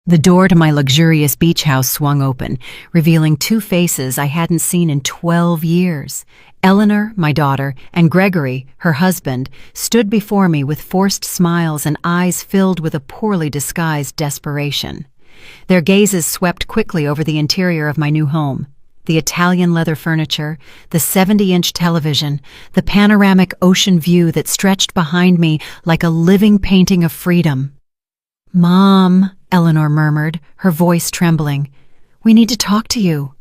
The door to my luxurious beach house swung open, revealing two faces I hadn't seen in 12 years. Eleanor, my daughter, and Gregory, her husband, stood before me with forced smiles and eyes filled with a poorly disguised desperation. Their gazes swept quickly over the interior of my new home. The Italian leather furniture, the 70-inch television, the panoramic ocean view that stretched behind me like a living painting of freedom. "Mom," Eleanor murmured, her voice trembling, "we need to talk to you."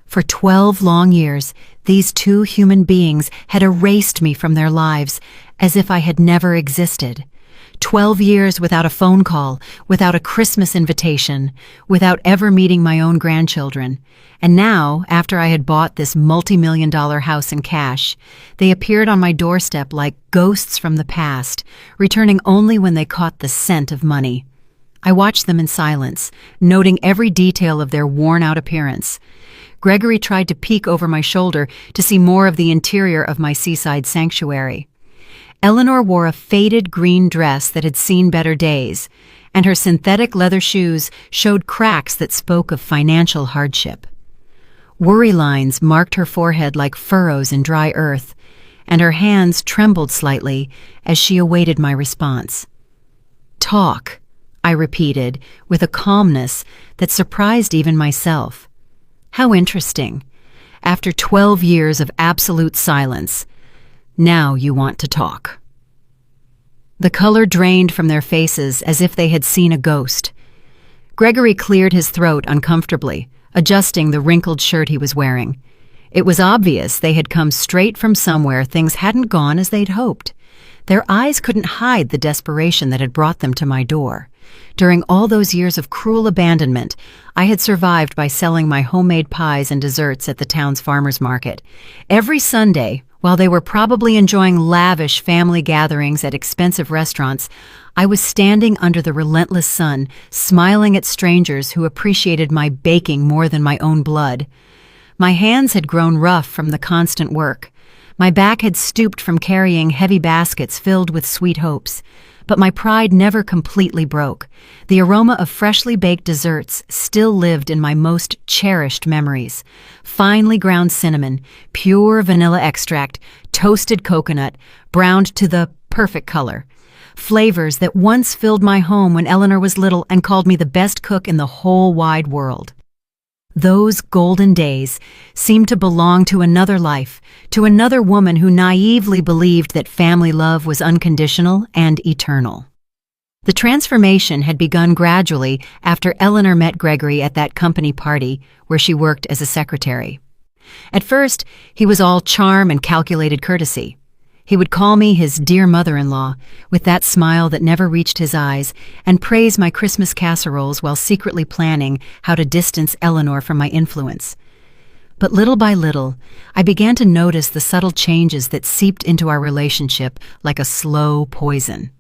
For 12 long years, these two human beings had erased me from their lives, as if I had never existed. 12 years without a phone call, without a Christmas invitation, without ever meeting my own grandchildren. And now, after I had bought this multi-million-dollar house in cash, they appeared on my doorstep like ghosts from the past, returning only when they caught the scent of money. I watched them in silence, noting every detail of their worn-out appearance. Gregory tried to peek over my shoulder to see more of the interior of my seaside sanctuary. Eleanor wore a faded green dress that had seen better days, and her synthetic leather shoes showed cracks that spoke of financial hardship. Worry lines marked her forehead like furrows in dry earth, and her hands trembled slightly as she awaited my response. "Talk," I repeated with a calmness that surprised even myself. How interesting. After 12 years of absolute silence, now you want to talk. The color drained from their faces as if they had seen a ghost. Gregory cleared his throat uncomfortably, adjusting the wrinkled shirt he was wearing. It was obvious they had come straight from somewhere things hadn't gone as they'd hoped. Their eyes couldn't hide the desperation that had brought them to my door. During all those years of cruel abandonment, I had survived by selling my homemade pies and desserts at the town's farmers market. Every Sunday, while they were probably enjoying lavish family gatherings at expensive restaurants, I was standing under the relentless sun, smiling at strangers who appreciated my baking more than my own blood. My hands had grown rough from the constant work. My back had stooped from carrying heavy baskets filled with sweet hopes. But my pride never completely broke. The aroma of freshly baked desserts still lived in my most cherished memories. Finely ground cinnamon, pure vanilla extract, toasted coconut, browned to the perfect color. Flavors that once filled my home when Eleanor was little and called me the best cook in the whole wide world. Those golden days seemed to belong to another life, to another woman who naively believed that family love was unconditional and eternal. The transformation had begun gradually after Eleanor met Gregory at that company party where she worked as a secretary. At first, he was all charm and calculated courtesy. He would call me his dear mother-in-law, with that smile that never reached his eyes, and praise my Christmas casseroles while secretly planning how to distance Eleanor from my influence. But little by little, I began to notice the subtle changes that seeped into our relationship like a slow poison.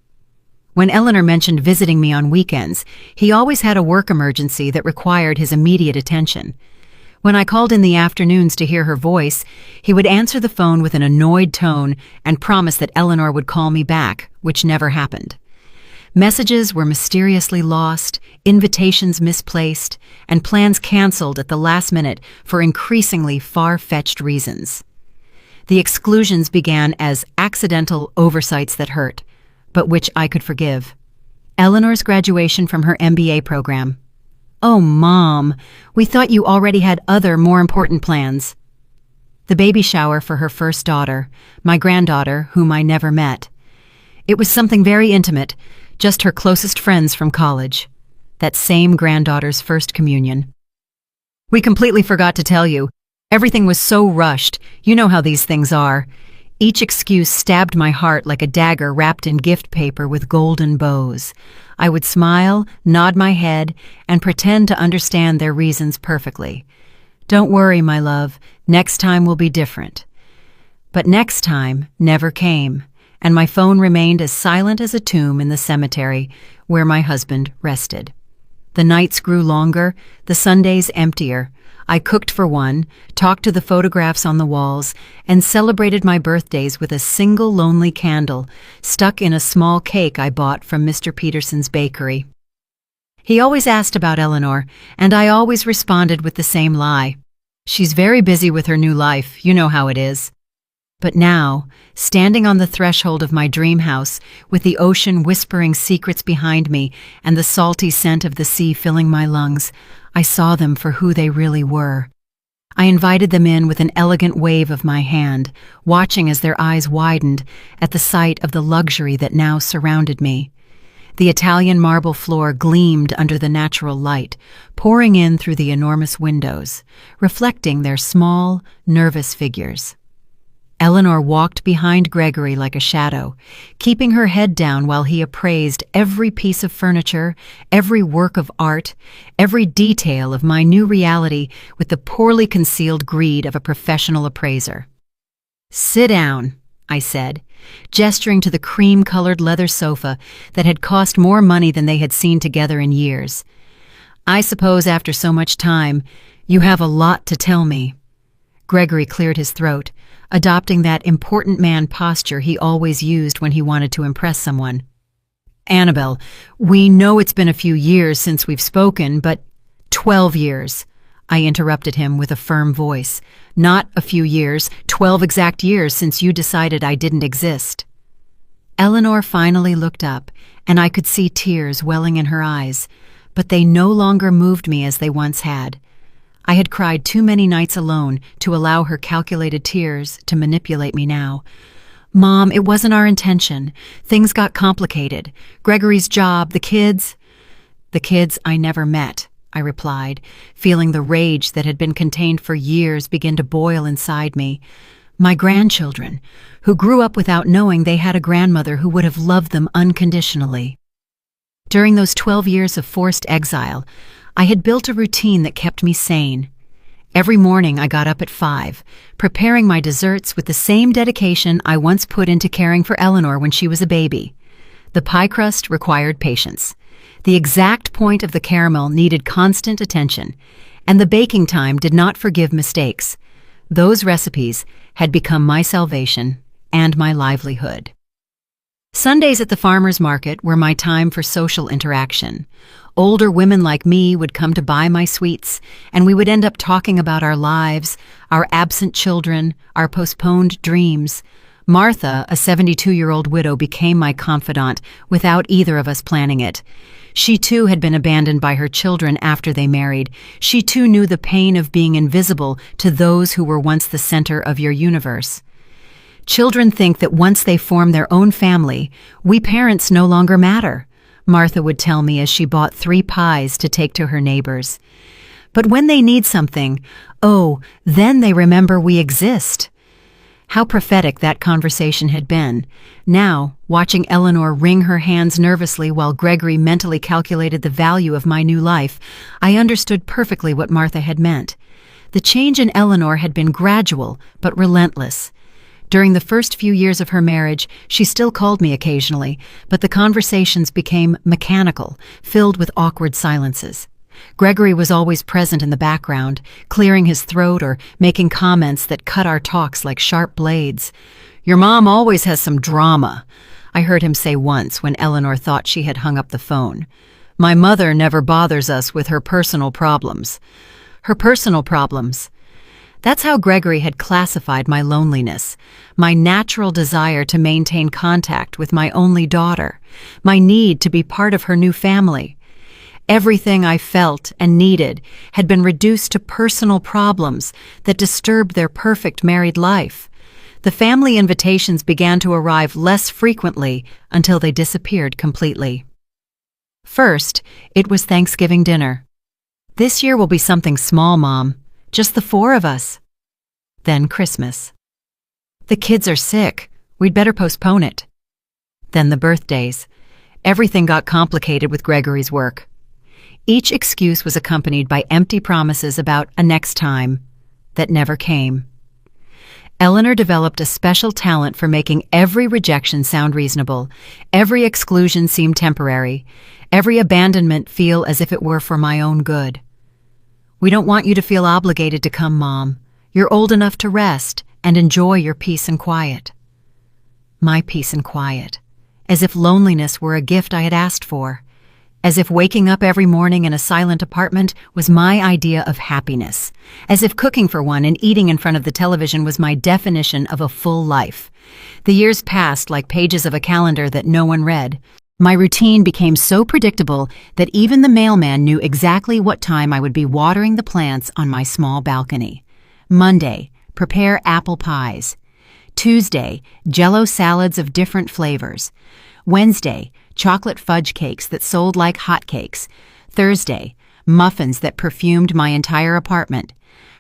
When Eleanor mentioned visiting me on weekends, he always had a work emergency that required his immediate attention. When I called in the afternoons to hear her voice, he would answer the phone with an annoyed tone and promise that Eleanor would call me back, which never happened. Messages were mysteriously lost, invitations misplaced, and plans canceled at the last minute for increasingly far-fetched reasons. The exclusions began as accidental oversights that hurt, but which I could forgive. Eleanor's graduation from her MBA program. "Oh, Mom, we thought you already had other, more important plans." The baby shower for her first daughter, my granddaughter, whom I never met. It was something very intimate, just her closest friends from college. That same granddaughter's first communion. "We completely forgot to tell you. Everything was so rushed. You know how these things are." Each excuse stabbed my heart like a dagger wrapped in gift paper with golden bows. I would smile, nod my head, and pretend to understand their reasons perfectly. "Don't worry, my love, next time will be different." But next time never came, and my phone remained as silent as a tomb in the cemetery where my husband rested. The nights grew longer, the Sundays emptier. I cooked for one, talked to the photographs on the walls, and celebrated my birthdays with a single lonely candle stuck in a small cake I bought from Mr. Peterson's bakery. He always asked about Eleanor, and I always responded with the same lie. She's very busy with her new life, you know how it is. But now, standing on the threshold of my dream house, with the ocean whispering secrets behind me and the salty scent of the sea filling my lungs, I saw them for who they really were. I invited them in with an elegant wave of my hand, watching as their eyes widened at the sight of the luxury that now surrounded me. The Italian marble floor gleamed under the natural light, pouring in through the enormous windows, reflecting their small, nervous figures. Eleanor walked behind Gregory like a shadow, keeping her head down while he appraised every piece of furniture, every work of art, every detail of my new reality with the poorly concealed greed of a professional appraiser. "Sit down," I said, gesturing to the cream-colored leather sofa that had cost more money than they had seen together in years. "I suppose after so much time, you have a lot to tell me." Gregory cleared his throat, adopting that important man posture he always used when he wanted to impress someone. "Annabelle, we know it's been a few years since we've spoken, but 12 years, I interrupted him with a firm voice. "Not a few years, 12 exact years since you decided I didn't exist." Eleanor finally looked up, and I could see tears welling in her eyes, but they no longer moved me as they once had. I had cried too many nights alone to allow her calculated tears to manipulate me now. "Mom, it wasn't our intention. Things got complicated. Gregory's job, the kids—" "The kids I never met," I replied, feeling the rage that had been contained for years begin to boil inside me. "My grandchildren, who grew up without knowing they had a grandmother who would have loved them unconditionally." During those 12 years of forced exile, I had built a routine that kept me sane. Every morning I got up at 5, preparing my desserts with the same dedication I once put into caring for Eleanor when she was a baby. The pie crust required patience. The exact point of the caramel needed constant attention, and the baking time did not forgive mistakes. Those recipes had become my salvation and my livelihood. Sundays at the farmer's market were my time for social interaction. Older women like me would come to buy my sweets, and we would end up talking about our lives, our absent children, our postponed dreams. Martha, a 72-year-old widow, became my confidant without either of us planning it. She too had been abandoned by her children after they married. She too knew the pain of being invisible to those who were once the center of your universe. Children think that once they form their own family, we parents no longer matter, Martha would tell me as she bought 3 pies to take to her neighbors. But when they need something, oh, then they remember we exist. How prophetic that conversation had been. Now, watching Eleanor wring her hands nervously while Gregory mentally calculated the value of my new life, I understood perfectly what Martha had meant. The change in Eleanor had been gradual, but relentless. During the first few years of her marriage, she still called me occasionally, but the conversations became mechanical, filled with awkward silences. Gregory was always present in the background, clearing his throat or making comments that cut our talks like sharp blades. "Your mom always has some drama," I heard him say once when Eleanor thought she had hung up the phone. "My mother never bothers us with her personal problems." Her personal problems. That's how Gregory had classified my loneliness, my natural desire to maintain contact with my only daughter, my need to be part of her new family. Everything I felt and needed had been reduced to personal problems that disturbed their perfect married life. The family invitations began to arrive less frequently until they disappeared completely. First, it was Thanksgiving dinner. "This year will be something small, Mom. Just the 4 of us." Then Christmas. "The kids are sick. We'd better postpone it." Then the birthdays. Everything got complicated with Gregory's work. Each excuse was accompanied by empty promises about a next time that never came. Eleanor developed a special talent for making every rejection sound reasonable, every exclusion seem temporary, every abandonment feel as if it were for my own good. "We don't want you to feel obligated to come, Mom. You're old enough to rest and enjoy your peace and quiet." My peace and quiet, as if loneliness were a gift I had asked for, As if waking up every morning in a silent apartment was my idea of happiness. As if cooking for one and eating in front of the television was my definition of a full life. The years passed like pages of a calendar that no one read. My routine became so predictable that even the mailman knew exactly what time I would be watering the plants on my small balcony. Monday, prepare apple pies. Tuesday, Jell-O salads of different flavors. Wednesday, chocolate fudge cakes that sold like hotcakes. Thursday, muffins that perfumed my entire apartment.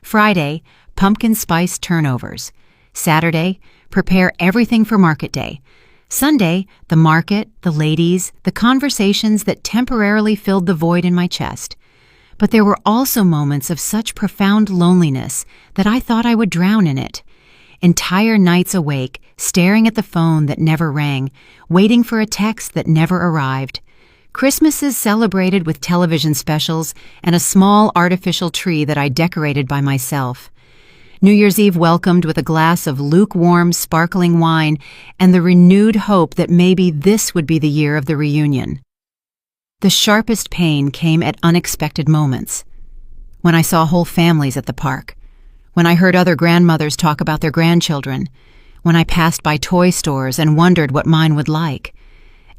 Friday, pumpkin spice turnovers. Saturday, prepare everything for market day. Sunday, the market, the ladies, the conversations that temporarily filled the void in my chest. But there were also moments of such profound loneliness that I thought I would drown in it. Entire nights awake, staring at the phone that never rang, waiting for a text that never arrived. Christmases celebrated with television specials and a small artificial tree that I decorated by myself. New Year's Eve welcomed with a glass of lukewarm, sparkling wine and the renewed hope that maybe this would be the year of the reunion. The sharpest pain came at unexpected moments. When I saw whole families at the park. When I heard other grandmothers talk about their grandchildren. When I passed by toy stores and wondered what mine would like.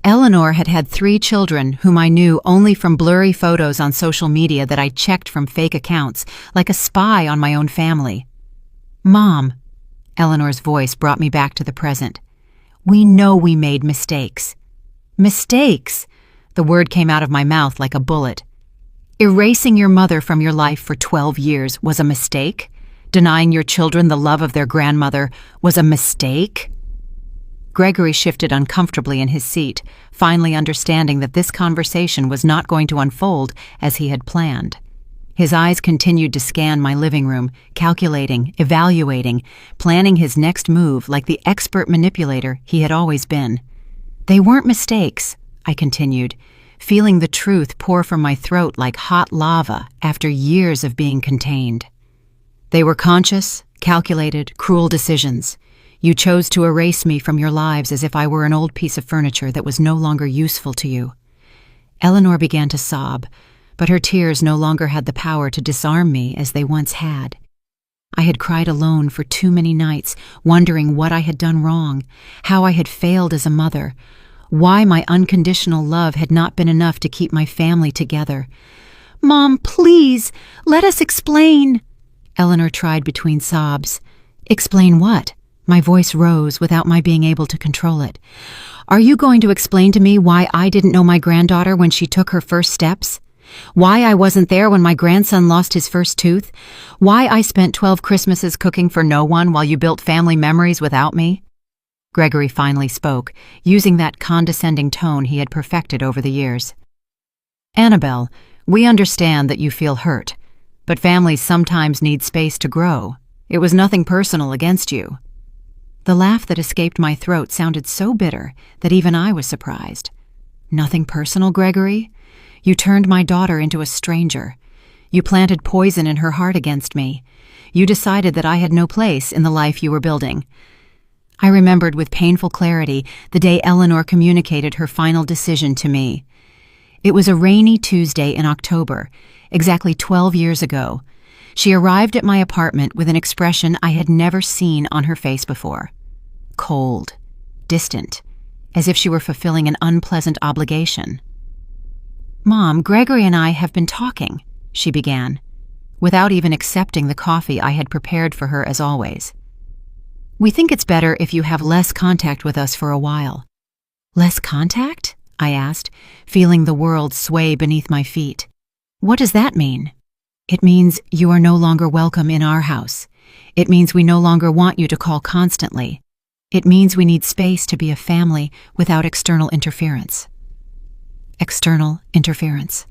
Eleanor had had 3 children whom I knew only from blurry photos on social media that I checked from fake accounts, like a spy on my own family. Mom, Eleanor's voice brought me back to the present. We know we made mistakes. Mistakes? The word came out of my mouth like a bullet. Erasing your mother from your life for 12 years was a mistake? Denying your children the love of their grandmother was a mistake? Gregory shifted uncomfortably in his seat, finally understanding that this conversation was not going to unfold as he had planned. His eyes continued to scan my living room, calculating, evaluating, planning his next move like the expert manipulator he had always been. They weren't mistakes, I continued, feeling the truth pour from my throat like hot lava after years of being contained. They were conscious, calculated, cruel decisions. You chose to erase me from your lives as if I were an old piece of furniture that was no longer useful to you. Eleanor began to sob, but her tears no longer had the power to disarm me as they once had. I had cried alone for too many nights, wondering what I had done wrong, how I had failed as a mother, why my unconditional love had not been enough to keep my family together. Mom, please, let us explain. Eleanor tried between sobs. Explain what? My voice rose without my being able to control it. Are you going to explain to me why I didn't know my granddaughter when she took her first steps? Why I wasn't there when my grandson lost his first tooth? Why I spent 12 Christmases cooking for no one while you built family memories without me? Gregory finally spoke, using that condescending tone he had perfected over the years. Annabelle, we understand that you feel hurt, but families sometimes need space to grow. It was nothing personal against you. The laugh that escaped my throat sounded so bitter that even I was surprised. Nothing personal, Gregory? You turned my daughter into a stranger. You planted poison in her heart against me. You decided that I had no place in the life you were building. I remembered with painful clarity the day Eleanor communicated her final decision to me. It was a rainy Tuesday in October, exactly 12 years ago. She arrived at my apartment with an expression I had never seen on her face before. Cold, distant, as if she were fulfilling an unpleasant obligation. Mom, Gregory and I have been talking, she began, without even accepting the coffee I had prepared for her as always. We think it's better if you have less contact with us for a while. Less contact? I asked, feeling the world sway beneath my feet. What does that mean? It means you are no longer welcome in our house. It means we no longer want you to call constantly. It means we need space to be a family without external interference. External interference.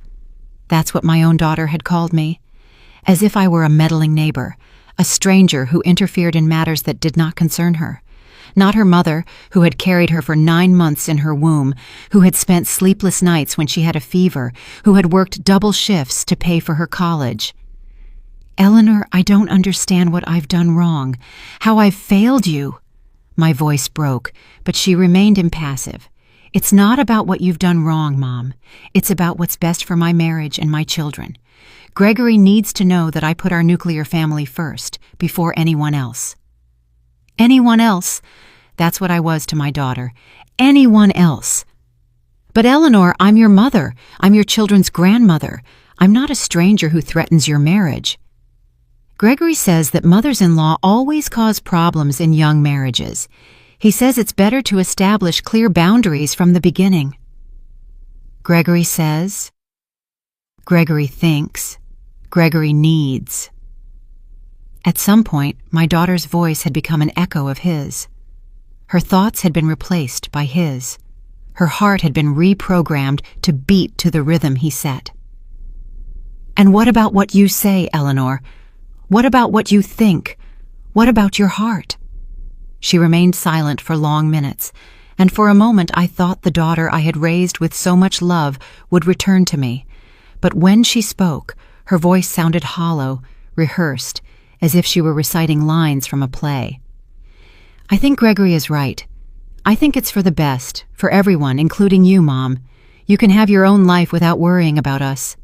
That's what my own daughter had called me, as if I were a meddling neighbor, a stranger who interfered in matters that did not concern her. Not her mother, who had carried her for 9 months in her womb, who had spent sleepless nights when she had a fever, who had worked double shifts to pay for her college. Eleanor, I don't understand what I've done wrong, how I've failed you. My voice broke, but she remained impassive. It's not about what you've done wrong, Mom. It's about what's best for my marriage and my children. Gregory needs to know that I put our nuclear family first, before anyone else. Anyone else? That's what I was to my daughter. Anyone else. But Eleanor, I'm your mother. I'm your children's grandmother. I'm not a stranger who threatens your marriage. Gregory says that mothers-in-law always cause problems in young marriages. He says it's better to establish clear boundaries from the beginning. Gregory says. Gregory thinks. Gregory needs. At some point, my daughter's voice had become an echo of his. Her thoughts had been replaced by his. Her heart had been reprogrammed to beat to the rhythm he set. And what about what you say, Eleanor? What about what you think? What about your heart? She remained silent for long minutes, and for a moment I thought the daughter I had raised with so much love would return to me. But when she spoke, her voice sounded hollow, rehearsed, as if she were reciting lines from a play. I think Gregory is right. I think it's for the best, for everyone, including you, Mom. You can have your own life without worrying about us.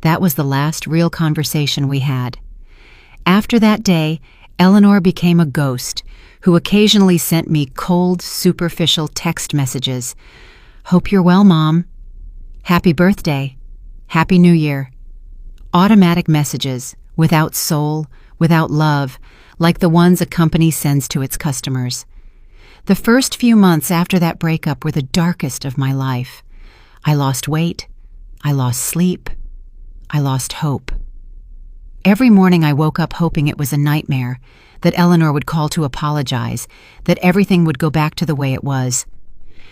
That was the last real conversation we had. After that day, Eleanor became a ghost who occasionally sent me cold, superficial text messages. Hope you're well, Mom. Happy birthday. Happy New Year. Automatic messages, without soul, without love, like the ones a company sends to its customers. The first few months after that breakup were the darkest of my life. I lost weight. I lost sleep. I lost hope. Every morning I woke up hoping it was a nightmare, that Eleanor would call to apologize, that everything would go back to the way it was.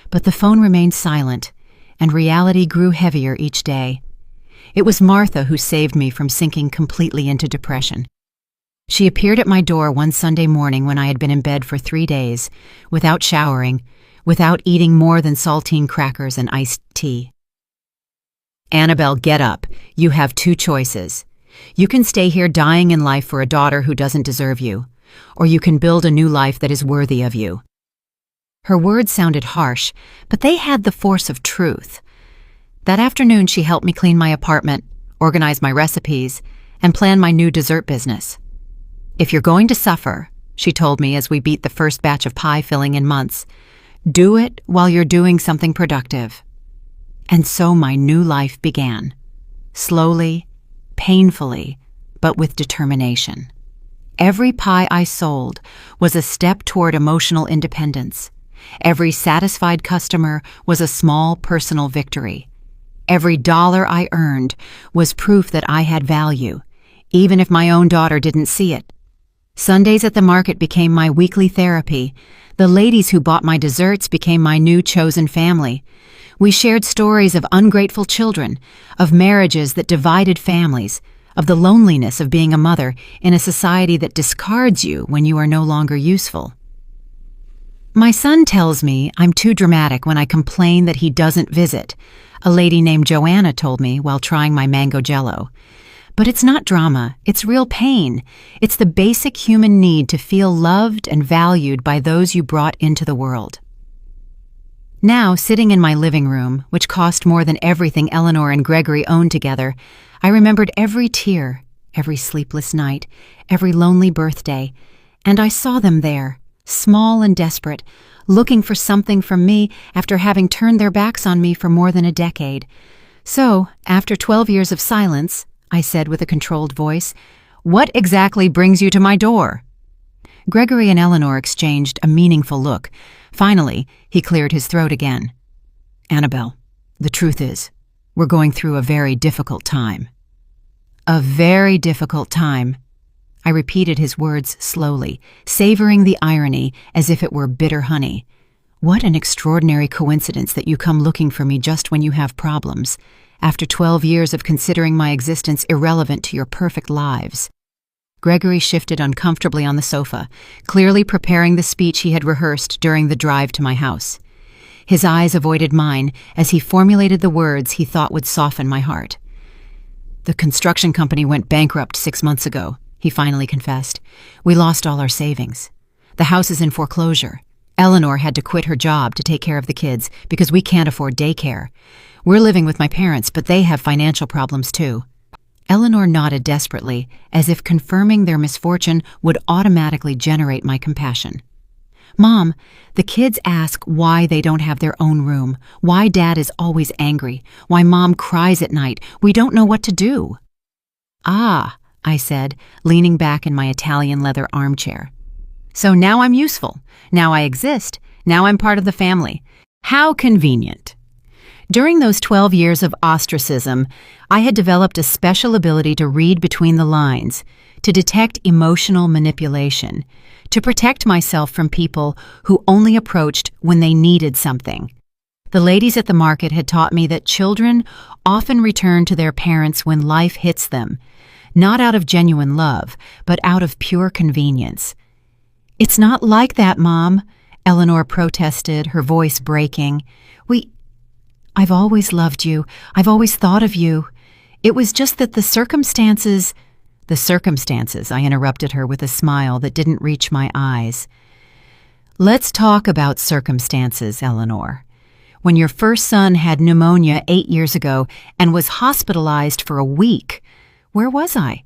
But the phone remained silent, and reality grew heavier each day. It was Martha who saved me from sinking completely into depression. She appeared at my door one Sunday morning when I had been in bed for 3 days, without showering, without eating more than saltine crackers and iced tea. Annabelle, get up. You have 2 choices. You can stay here dying in life for a daughter who doesn't deserve you, or you can build a new life that is worthy of you. Her words sounded harsh, but they had the force of truth. That afternoon she helped me clean my apartment, organize my recipes, and plan my new dessert business. If you're going to suffer, she told me as we beat the first batch of pie filling in months, do it while you're doing something productive. And so my new life began. Slowly, painfully, but with determination. Every pie I sold was a step toward emotional independence. Every satisfied customer was a small personal victory. Every dollar I earned was proof that I had value, even if my own daughter didn't see it. Sundays at the market became my weekly therapy. The ladies who bought my desserts became my new chosen family. We shared stories of ungrateful children, of marriages that divided families, of the loneliness of being a mother in a society that discards you when you are no longer useful. My son tells me I'm too dramatic when I complain that he doesn't visit, a lady named Joanna told me while trying my mango jello. But it's not drama, it's real pain. It's the basic human need to feel loved and valued by those you brought into the world. Now, sitting in my living room, which cost more than everything Eleanor and Gregory owned together, I remembered every tear, every sleepless night, every lonely birthday, and I saw them there, small and desperate, looking for something from me after having turned their backs on me for more than a decade. So, after 12 years of silence, I said with a controlled voice, "What exactly brings you to my door?" Gregory and Eleanor exchanged a meaningful look. Finally, he cleared his throat again. "Annabelle, the truth is, we're going through a very difficult time." "A very difficult time." I repeated his words slowly, savoring the irony as if it were bitter honey. What an extraordinary coincidence that you come looking for me just when you have problems, after 12 years of considering my existence irrelevant to your perfect lives. Gregory shifted uncomfortably on the sofa, clearly preparing the speech he had rehearsed during the drive to my house. His eyes avoided mine as he formulated the words he thought would soften my heart. "The construction company went bankrupt 6 months ago," he finally confessed. "We lost all our savings. The house is in foreclosure. Eleanor had to quit her job to take care of the kids because we can't afford daycare. We're living with my parents, but they have financial problems too. Eleanor nodded desperately, as if confirming their misfortune would automatically generate my compassion. Mom, the kids ask why they don't have their own room, why Dad is always angry, why Mom cries at night. We don't know what to do. Ah, I said, leaning back in my Italian leather armchair. So now I'm useful. Now I exist. Now I'm part of the family. How convenient. During those 12 years of ostracism, I had developed a special ability to read between the lines, to detect emotional manipulation, to protect myself from people who only approached when they needed something. The ladies at the market had taught me that children often return to their parents when life hits them, not out of genuine love, but out of pure convenience. "It's not like that, Mom," Eleanor protested, her voice breaking. I've always loved you. I've always thought of you. It was just that the circumstances, I interrupted her with a smile that didn't reach my eyes. Let's talk about circumstances, Eleanor. When your first son had pneumonia 8 years ago and was hospitalized for a week, where was I?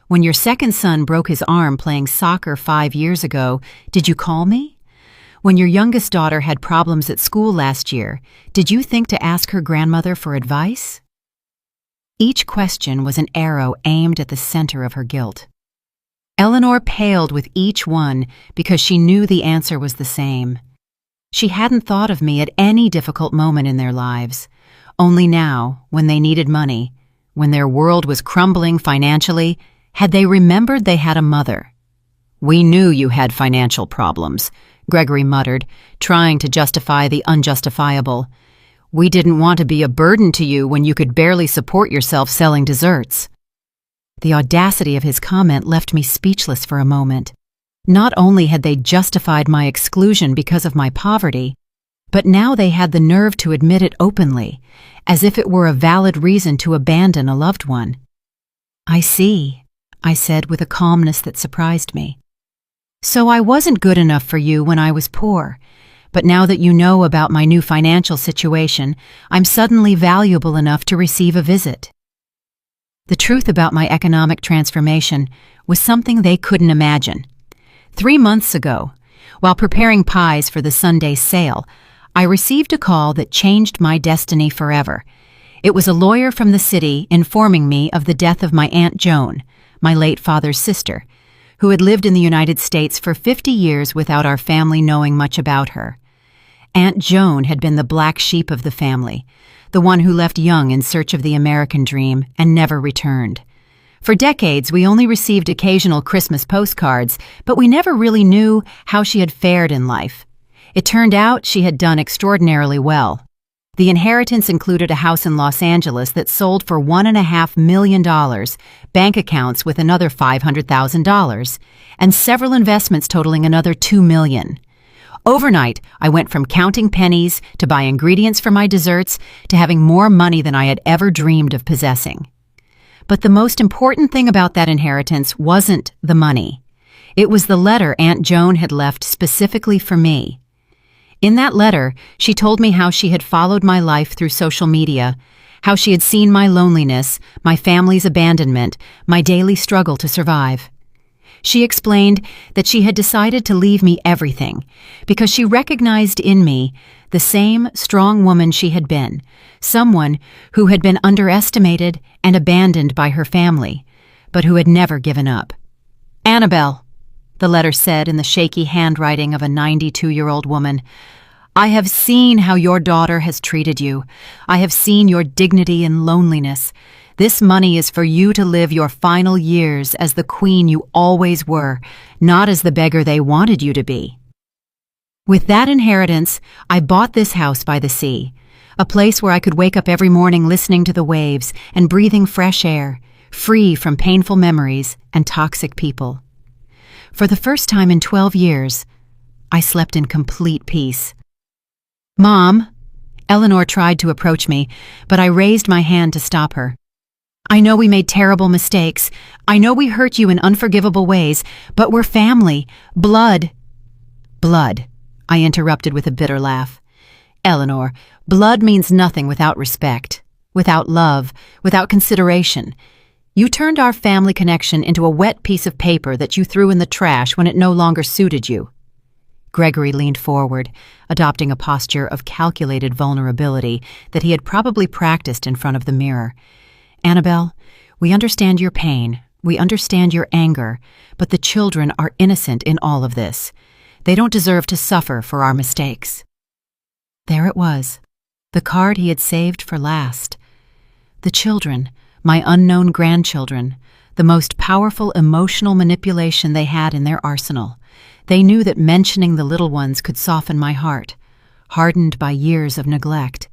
When your second son broke his arm playing soccer 5 years ago, did you call me? When your youngest daughter had problems at school last year, did you think to ask her grandmother for advice? Each question was an arrow aimed at the center of her guilt. Eleanor paled with each one because she knew the answer was the same. She hadn't thought of me at any difficult moment in their lives. Only now, when they needed money, when their world was crumbling financially, had they remembered they had a mother. "We knew you had financial problems," Gregory muttered, trying to justify the unjustifiable. "We didn't want to be a burden to you when you could barely support yourself selling desserts." The audacity of his comment left me speechless for a moment. Not only had they justified my exclusion because of my poverty, but now they had the nerve to admit it openly, as if it were a valid reason to abandon a loved one. "I see," I said with a calmness that surprised me. "So I wasn't good enough for you when I was poor, but now that you know about my new financial situation, I'm suddenly valuable enough to receive a visit." The truth about my economic transformation was something they couldn't imagine. 3 months ago, while preparing pies for the Sunday sale, I received a call that changed my destiny forever. It was a lawyer from the city informing me of the death of my Aunt Joan, my late father's sister, who had lived in the United States for 50 years without our family knowing much about her. Aunt Joan had been the black sheep of the family, the one who left young in search of the American dream and never returned. For decades, we only received occasional Christmas postcards, but we never really knew how she had fared in life. It turned out she had done extraordinarily well. The inheritance included a house in Los Angeles that sold for $1.5 million, bank accounts with another $500,000, and several investments totaling another $2 million. Overnight, I went from counting pennies to buy ingredients for my desserts to having more money than I had ever dreamed of possessing. But the most important thing about that inheritance wasn't the money. It was the letter Aunt Joan had left specifically for me. In that letter, she told me how she had followed my life through social media, how she had seen my loneliness, my family's abandonment, my daily struggle to survive. She explained that she had decided to leave me everything because she recognized in me the same strong woman she had been, someone who had been underestimated and abandoned by her family, but who had never given up. "Annabelle," the letter said in the shaky handwriting of a 92-year-old woman, "I have seen how your daughter has treated you. I have seen your dignity in loneliness. This money is for you to live your final years as the queen you always were, not as the beggar they wanted you to be." With that inheritance, I bought this house by the sea, a place where I could wake up every morning listening to the waves and breathing fresh air, free from painful memories and toxic people. For the first time in 12 years, I slept in complete peace. "Mom," Eleanor tried to approach me, but I raised my hand to stop her. "I know we made terrible mistakes. I know we hurt you in unforgivable ways, but we're family. Blood." "Blood," I interrupted with a bitter laugh. Eleanor, blood means nothing without respect, without love, without consideration. You turned our family connection into a wet piece of paper that you threw in the trash when it no longer suited you. Gregory leaned forward, adopting a posture of calculated vulnerability that he had probably practiced in front of the mirror. Annabelle, we understand your pain, we understand your anger, but the children are innocent in all of this. They don't deserve to suffer for our mistakes. There it was, the card he had saved for last. The children, my unknown grandchildren, the most powerful emotional manipulation they had in their arsenal. They knew that mentioning the little ones could soften my heart, hardened by years of neglect.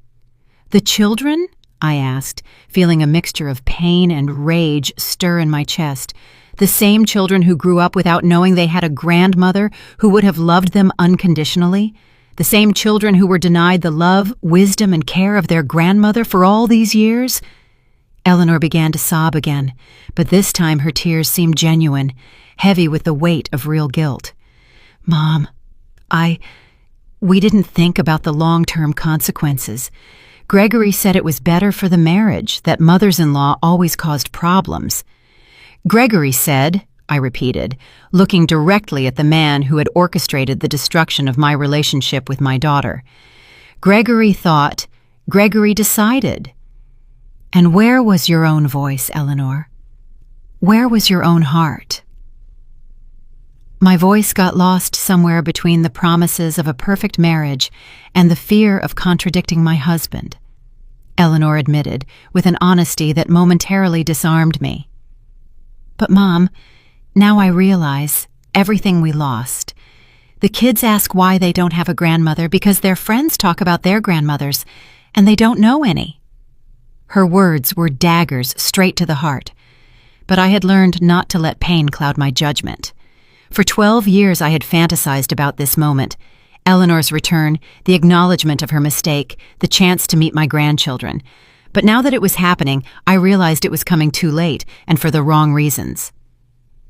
The children? I asked, feeling a mixture of pain and rage stir in my chest. The same children who grew up without knowing they had a grandmother who would have loved them unconditionally? The same children who were denied the love, wisdom, and care of their grandmother for all these years? Eleanor began to sob again, but this time her tears seemed genuine, heavy with the weight of real guilt. Mom, we didn't think about the long-term consequences. Gregory said it was better for the marriage, that mothers-in-law always caused problems. Gregory said, I repeated, looking directly at the man who had orchestrated the destruction of my relationship with my daughter. Gregory thought, Gregory decided. And where was your own voice, Eleanor? Where was your own heart? My voice got lost somewhere between the promises of a perfect marriage and the fear of contradicting my husband, Eleanor admitted, with an honesty that momentarily disarmed me. But Mom, now I realize everything we lost. The kids ask why they don't have a grandmother because their friends talk about their grandmothers, and they don't know any. Her words were daggers straight to the heart, but I had learned not to let pain cloud my judgment. For 12 years I had fantasized about this moment, Eleanor's return, the acknowledgement of her mistake, the chance to meet my grandchildren. But now that it was happening, I realized it was coming too late, and for the wrong reasons.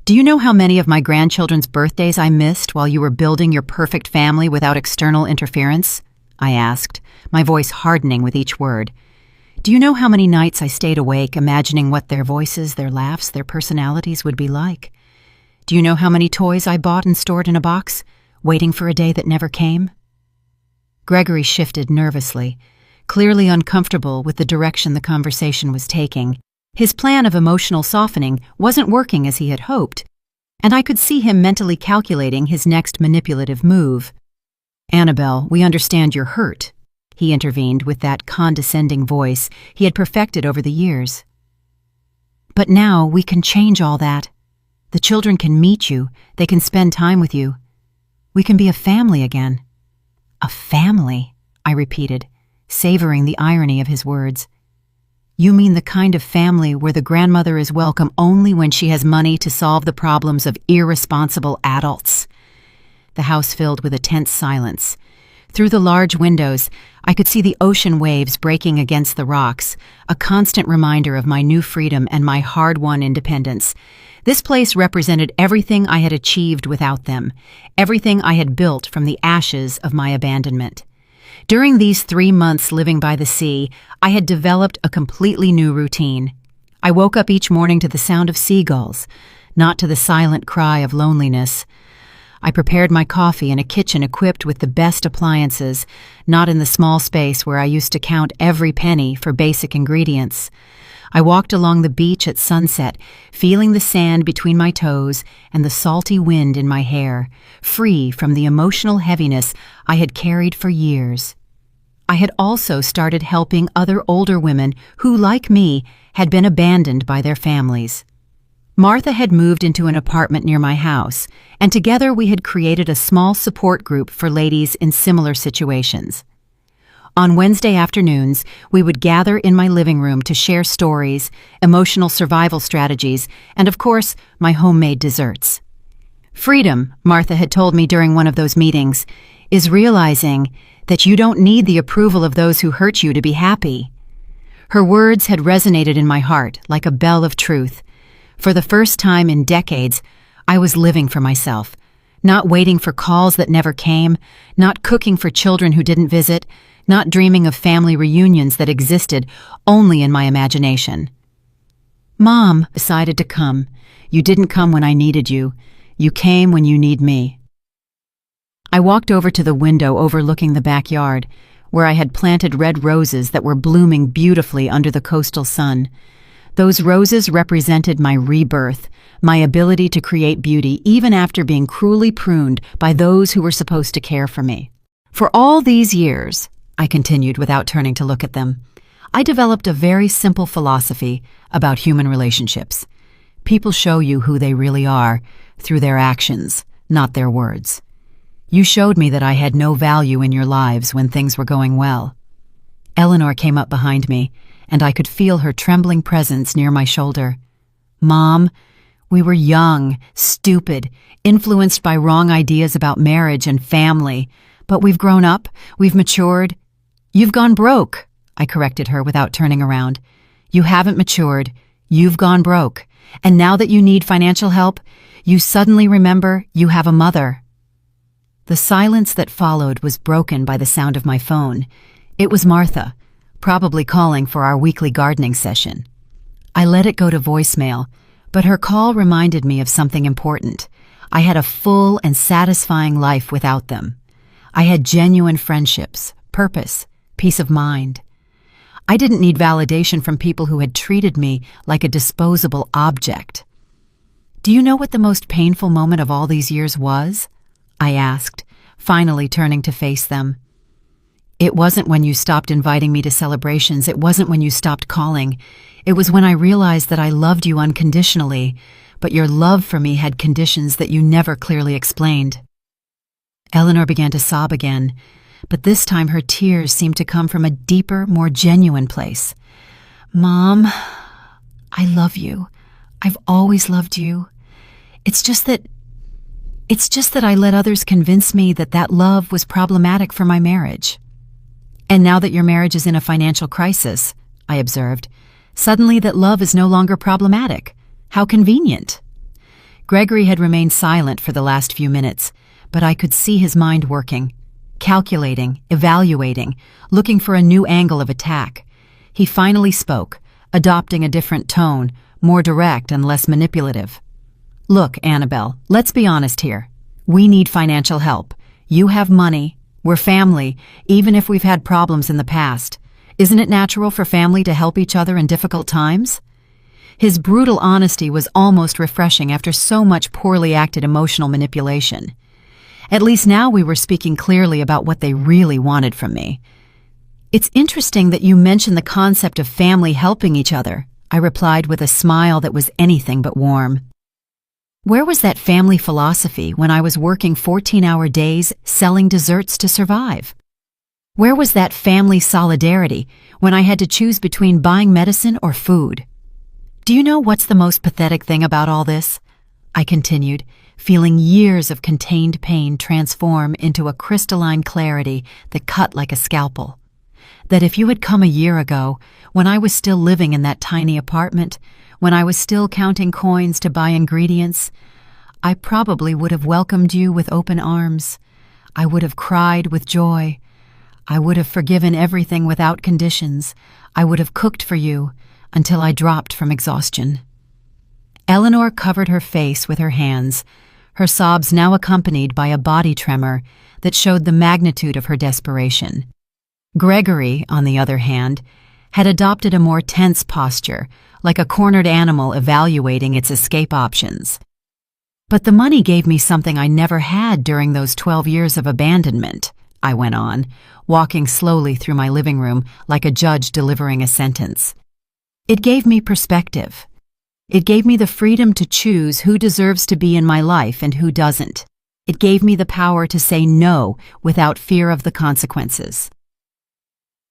Do you know how many of my grandchildren's birthdays I missed while you were building your perfect family without external interference? I asked, my voice hardening with each word. Do you know how many nights I stayed awake imagining what their voices, their laughs, their personalities would be like? Do you know how many toys I bought and stored in a box, waiting for a day that never came? Gregory shifted nervously, clearly uncomfortable with the direction the conversation was taking. His plan of emotional softening wasn't working as he had hoped, and I could see him mentally calculating his next manipulative move. Annabelle, we understand you're hurt, he intervened with that condescending voice he had perfected over the years. But now we can change all that. The children can meet you, they can spend time with you. We can be a family again. A family, I repeated, savoring the irony of his words. You mean the kind of family where the grandmother is welcome only when she has money to solve the problems of irresponsible adults? The house filled with a tense silence. Through the large windows, I could see the ocean waves breaking against the rocks, a constant reminder of my new freedom and my hard-won independence. This place represented everything I had achieved without them, everything I had built from the ashes of my abandonment. During these 3 months living by the sea, I had developed a completely new routine. I woke up each morning to the sound of seagulls, not to the silent cry of loneliness. I prepared my coffee in a kitchen equipped with the best appliances, not in the small space where I used to count every penny for basic ingredients. I walked along the beach at sunset, feeling the sand between my toes and the salty wind in my hair, free from the emotional heaviness I had carried for years. I had also started helping other older women who, like me, had been abandoned by their families. Martha had moved into an apartment near my house, and together we had created a small support group for ladies in similar situations. On Wednesday afternoons, we would gather in my living room to share stories, emotional survival strategies, and of course, my homemade desserts. Freedom, Martha had told me during one of those meetings, is realizing that you don't need the approval of those who hurt you to be happy. Her words had resonated in my heart like a bell of truth. For the first time in decades, I was living for myself, Not waiting for calls that never came, not cooking for children who didn't visit, not dreaming of family reunions that existed only in my imagination. Mom decided to come. You didn't come when I needed you. You came when you need me. I walked over to the window overlooking the backyard, where I had planted red roses that were blooming beautifully under the coastal sun. Those roses represented my rebirth, my ability to create beauty even after being cruelly pruned by those who were supposed to care for me. For all these years, I continued without turning to look at them, I developed a very simple philosophy about human relationships. People show you who they really are through their actions, not their words. You showed me that I had no value in your lives when things were going well. Eleanor came up behind me, and I could feel her trembling presence near my shoulder. Mom, we were young, stupid, influenced by wrong ideas about marriage and family, but we've grown up, we've matured. You've gone broke, I corrected her without turning around. You haven't matured, you've gone broke, and now that you need financial help, you suddenly remember you have a mother. The silence that followed was broken by the sound of my phone. It was Martha, probably calling for our weekly gardening session. I let it go to voicemail, but her call reminded me of something important. I had a full and satisfying life without them. I had genuine friendships, purpose, peace of mind. I didn't need validation from people who had treated me like a disposable object. Do you know what the most painful moment of all these years was? I asked, finally turning to face them. It wasn't when you stopped inviting me to celebrations. It wasn't when you stopped calling. It was when I realized that I loved you unconditionally, but your love for me had conditions that you never clearly explained. Eleanor began to sob again, but this time her tears seemed to come from a deeper, more genuine place. Mom, I love you. I've always loved you. It's just that I let others convince me that that love was problematic for my marriage. And now that your marriage is in a financial crisis, I observed, suddenly that love is no longer problematic. How convenient. Gregory had remained silent for the last few minutes, but I could see his mind working, calculating, evaluating, looking for a new angle of attack. He finally spoke, adopting a different tone, more direct and less manipulative. Look, Annabelle, let's be honest here. We need financial help. You have money. We're family, even if we've had problems in the past. Isn't it natural for family to help each other in difficult times? His brutal honesty was almost refreshing after so much poorly acted emotional manipulation. At least now we were speaking clearly about what they really wanted from me. It's interesting that you mention the concept of family helping each other, I replied with a smile that was anything but warm. Where was that family philosophy when I was working 14-hour days selling desserts to survive? Where was that family solidarity when I had to choose between buying medicine or food? Do you know what's the most pathetic thing about all this? I continued, feeling years of contained pain transform into a crystalline clarity that cut like a scalpel. That if you had come a year ago, when I was still living in that tiny apartment, when I was still counting coins to buy ingredients, I probably would have welcomed you with open arms. I would have cried with joy. I would have forgiven everything without conditions. I would have cooked for you until I dropped from exhaustion. Eleanor covered her face with her hands, her sobs now accompanied by a body tremor that showed the magnitude of her desperation. Gregory, on the other hand, had adopted a more tense posture, like a cornered animal evaluating its escape options. But the money gave me something I never had during those 12 years of abandonment, I went on, walking slowly through my living room like a judge delivering a sentence. It gave me perspective. It gave me the freedom to choose who deserves to be in my life and who doesn't. It gave me the power to say no without fear of the consequences.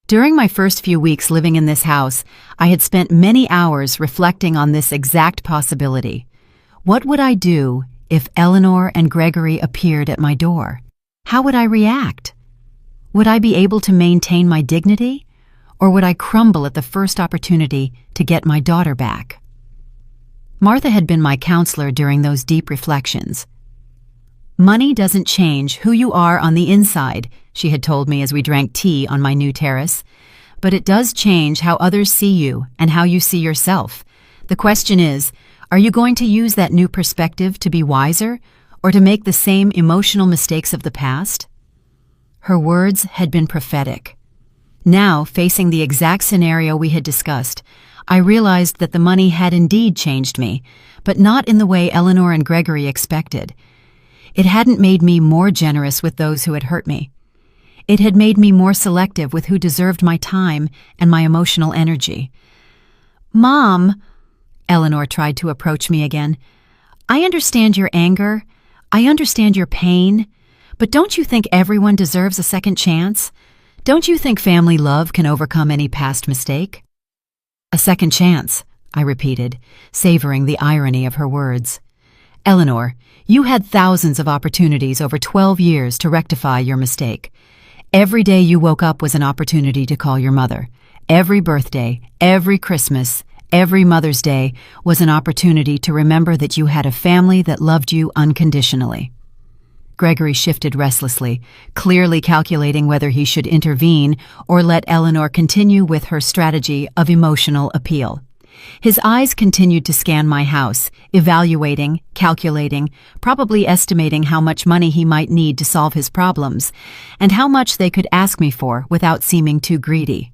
During my first few weeks living in this house, I had spent many hours reflecting on this exact possibility. What would I do if Eleanor and Gregory appeared at my door? How would I react? Would I be able to maintain my dignity, or would I crumble at the first opportunity to get my daughter back? Martha had been my counselor during those deep reflections. Money doesn't change who you are on the inside, she had told me as we drank tea on my new terrace. But it does change how others see you and how you see yourself. The question is, are you going to use that new perspective to be wiser or to make the same emotional mistakes of the past? Her words had been prophetic. Now, facing the exact scenario we had discussed, I realized that the money had indeed changed me, but not in the way Eleanor and Gregory expected. It hadn't made me more generous with those who had hurt me. It had made me more selective with who deserved my time and my emotional energy. "Mom," Eleanor tried to approach me again, "I understand your anger. I understand your pain. But don't you think everyone deserves a second chance? Don't you think family love can overcome any past mistake?" "A second chance," I repeated, savoring the irony of her words. "Eleanor, you had thousands of opportunities over 12 years to rectify your mistake. Every day you woke up was an opportunity to call your mother. Every birthday, every Christmas, every Mother's Day was an opportunity to remember that you had a family that loved you unconditionally." Gregory shifted restlessly, clearly calculating whether he should intervene or let Eleanor continue with her strategy of emotional appeal. His eyes continued to scan my house, evaluating, calculating, probably estimating how much money he might need to solve his problems, and how much they could ask me for without seeming too greedy.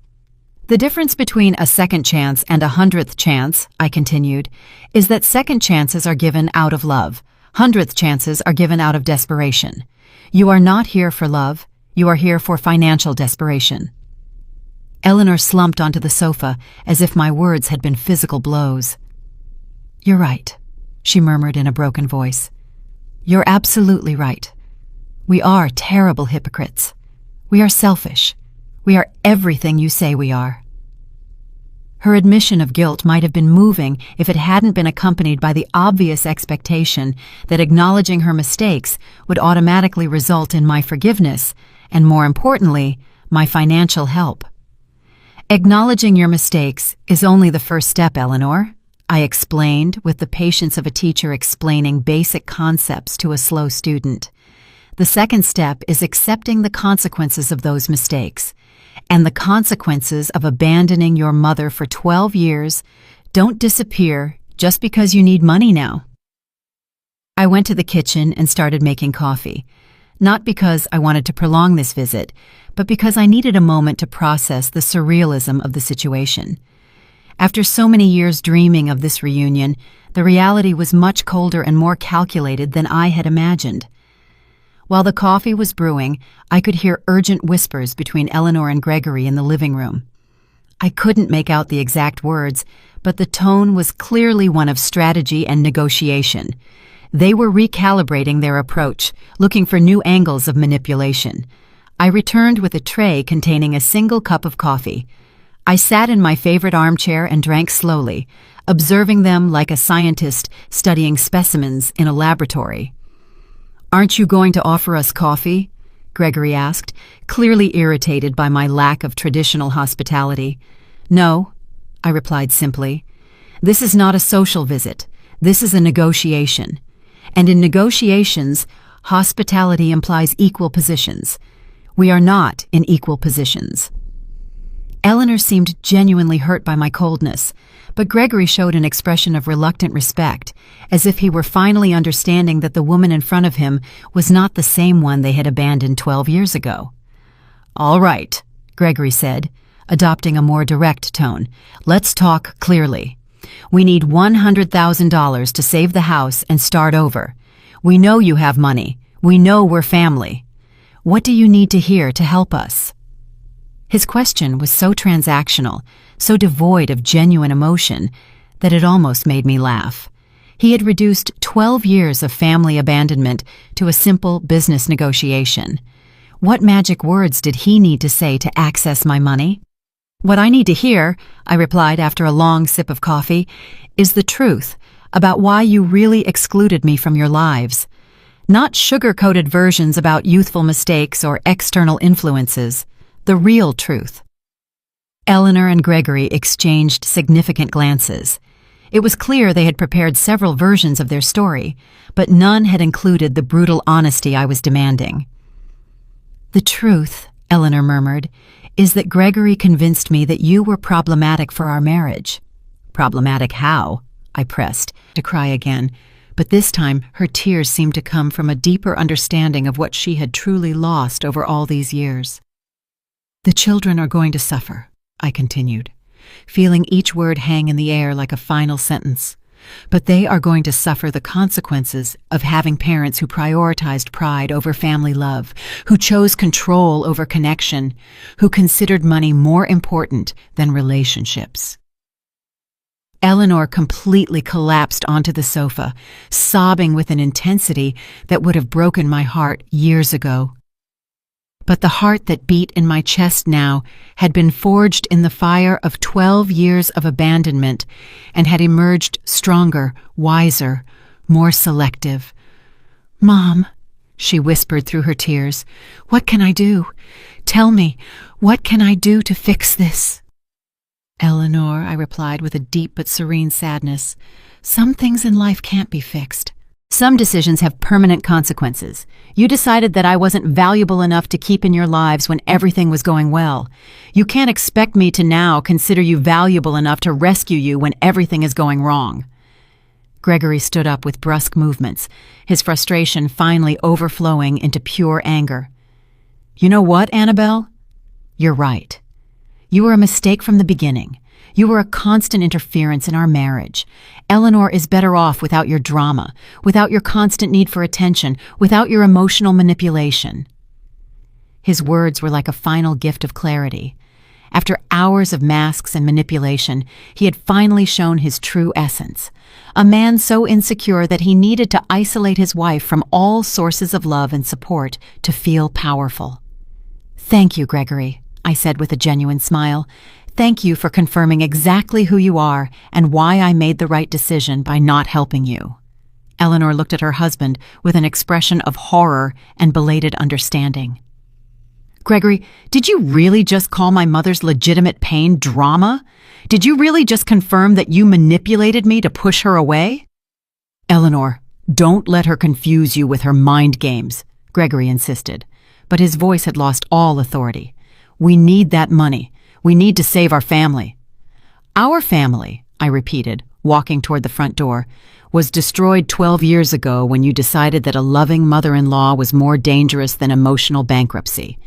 "The difference between a second chance and a 100th chance," I continued, "is that second chances are given out of love. 100th chances are given out of desperation. You are not here for love. You are here for financial desperation." Eleanor slumped onto the sofa as if my words had been physical blows. "You're right," she murmured in a broken voice. "You're absolutely right. We are terrible hypocrites. We are selfish. We are everything you say we are." Her admission of guilt might have been moving if it hadn't been accompanied by the obvious expectation that acknowledging her mistakes would automatically result in my forgiveness and, more importantly, my financial help. "Acknowledging your mistakes is only the first step, Eleanor," I explained with the patience of a teacher explaining basic concepts to a slow student. "The second step is accepting the consequences of those mistakes. And the consequences of abandoning your mother for 12 years don't disappear just because you need money now." I went to the kitchen and started making coffee, not because I wanted to prolong this visit, but because I needed a moment to process the surrealism of the situation. After so many years dreaming of this reunion, the reality was much colder and more calculated than I had imagined. While the coffee was brewing, I could hear urgent whispers between Eleanor and Gregory in the living room. I couldn't make out the exact words, but the tone was clearly one of strategy and negotiation. They were recalibrating their approach, looking for new angles of manipulation. I returned with a tray containing a single cup of coffee. I sat in my favorite armchair and drank slowly, observing them like a scientist studying specimens in a laboratory. "Aren't you going to offer us coffee?" Gregory asked, clearly irritated by my lack of traditional hospitality. "No," I replied simply. "This is not a social visit. This is a negotiation. And in negotiations, hospitality implies equal positions. We are not in equal positions." Eleanor seemed genuinely hurt by my coldness, but Gregory showed an expression of reluctant respect, as if he were finally understanding that the woman in front of him was not the same one they had abandoned 12 years ago. "All right," Gregory said, adopting a more direct tone. "Let's talk clearly. We need $100,000 to save the house and start over. We know you have money. We know we're family. What do you need to hear to help us?" His question was so transactional, so devoid of genuine emotion, that it almost made me laugh. He had reduced 12 years of family abandonment to a simple business negotiation. What magic words did he need to say to access my money? "What I need to hear," I replied after a long sip of coffee, "is the truth about why you really excluded me from your lives. Not sugar-coated versions about youthful mistakes or external influences. The real truth." Eleanor and Gregory exchanged significant glances. It was clear they had prepared several versions of their story, but none had included the brutal honesty I was demanding. "The truth," Eleanor murmured, "is that Gregory convinced me that you were problematic for our marriage." "Problematic how?" I pressed, to cry again, but this time her tears seemed to come from a deeper understanding of what she had truly lost over all these years. "The children are going to suffer," I continued, feeling each word hang in the air like a final sentence. "But they are going to suffer the consequences of having parents who prioritized pride over family love, who chose control over connection, who considered money more important than relationships." Eleanor completely collapsed onto the sofa, sobbing with an intensity that would have broken my heart years ago. But the heart that beat in my chest now had been forged in the fire of 12 years of abandonment and had emerged stronger, wiser, more selective. "Mom," she whispered through her tears, "what can I do? Tell me, what can I do to fix this?" "Eleanor," I replied with a deep but serene sadness, "some things in life can't be fixed. Some decisions have permanent consequences. You decided that I wasn't valuable enough to keep in your lives when everything was going well. You can't expect me to now consider you valuable enough to rescue you when everything is going wrong." Gregory stood up with brusque movements, his frustration finally overflowing into pure anger. "You know what, Annabelle? You're right. You were a mistake from the beginning. You were a constant interference in our marriage. Eleanor is better off without your drama, without your constant need for attention, without your emotional manipulation." His words were like a final gift of clarity. After hours of masks and manipulation, he had finally shown his true essence. A man so insecure that he needed to isolate his wife from all sources of love and support to feel powerful. "Thank you, Gregory," I said with a genuine smile. "Thank you for confirming exactly who you are and why I made the right decision by not helping you." Eleanor looked at her husband with an expression of horror and belated understanding. "Gregory, did you really just call my mother's legitimate pain drama? Did you really just confirm that you manipulated me to push her away?" "Eleanor, don't let her confuse you with her mind games," Gregory insisted, but his voice had lost all authority. "We need that money. We need to save our family." "Our family," I repeated, walking toward the front door, "was destroyed 12 years ago when you decided that a loving mother-in-law was more dangerous than emotional bankruptcy.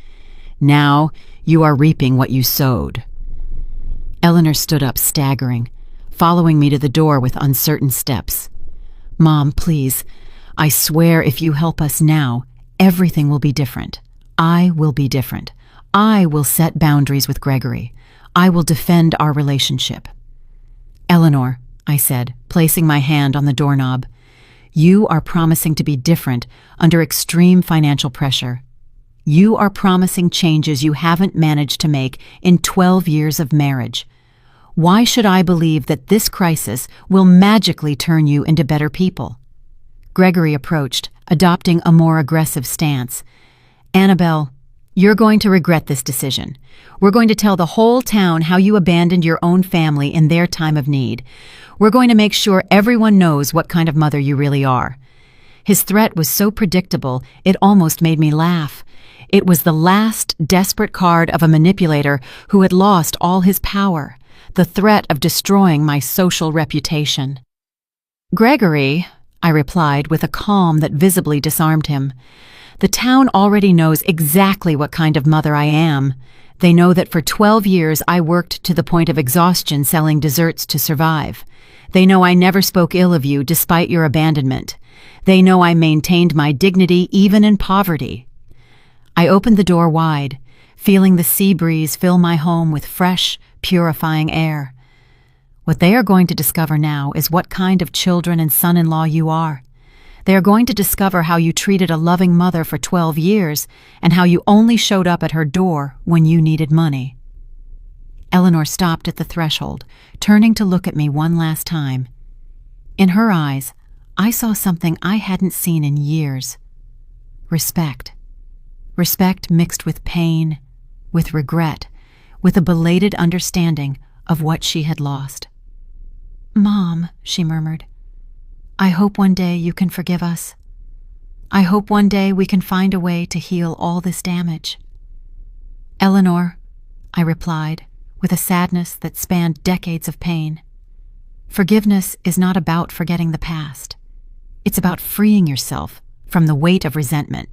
Now you are reaping what you sowed." Eleanor stood up, staggering, following me to the door with uncertain steps. "Mom, please, I swear if you help us now, everything will be different. I will be different. I will set boundaries with Gregory. I will defend our relationship." "Eleanor," I said, placing my hand on the doorknob, "you are promising to be different under extreme financial pressure. You are promising changes you haven't managed to make in 12 years of marriage. Why should I believe that this crisis will magically turn you into better people?" Gregory approached, adopting a more aggressive stance. "Annabelle, you're going to regret this decision. We're going to tell the whole town how you abandoned your own family in their time of need. We're going to make sure everyone knows what kind of mother you really are." His threat was so predictable, it almost made me laugh. It was the last desperate card of a manipulator who had lost all his power, the threat of destroying my social reputation. "Gregory," I replied with a calm that visibly disarmed him, "the town already knows exactly what kind of mother I am. They know that for 12 years I worked to the point of exhaustion selling desserts to survive. They know I never spoke ill of you despite your abandonment. They know I maintained my dignity even in poverty." I opened the door wide, feeling the sea breeze fill my home with fresh, purifying air. What they are going to discover now is what kind of children and son-in-law you are. They are going to discover how you treated a loving mother for 12 years and how you only showed up at her door when you needed money. Eleanor stopped at the threshold, turning to look at me one last time. In her eyes, I saw something I hadn't seen in years. Respect. Respect mixed with pain, with regret, with a belated understanding of what she had lost. "Mom," she murmured, "I hope one day you can forgive us. I hope one day we can find a way to heal all this damage." "Eleanor," I replied, with a sadness that spanned decades of pain, "forgiveness is not about forgetting the past. It's about freeing yourself from the weight of resentment.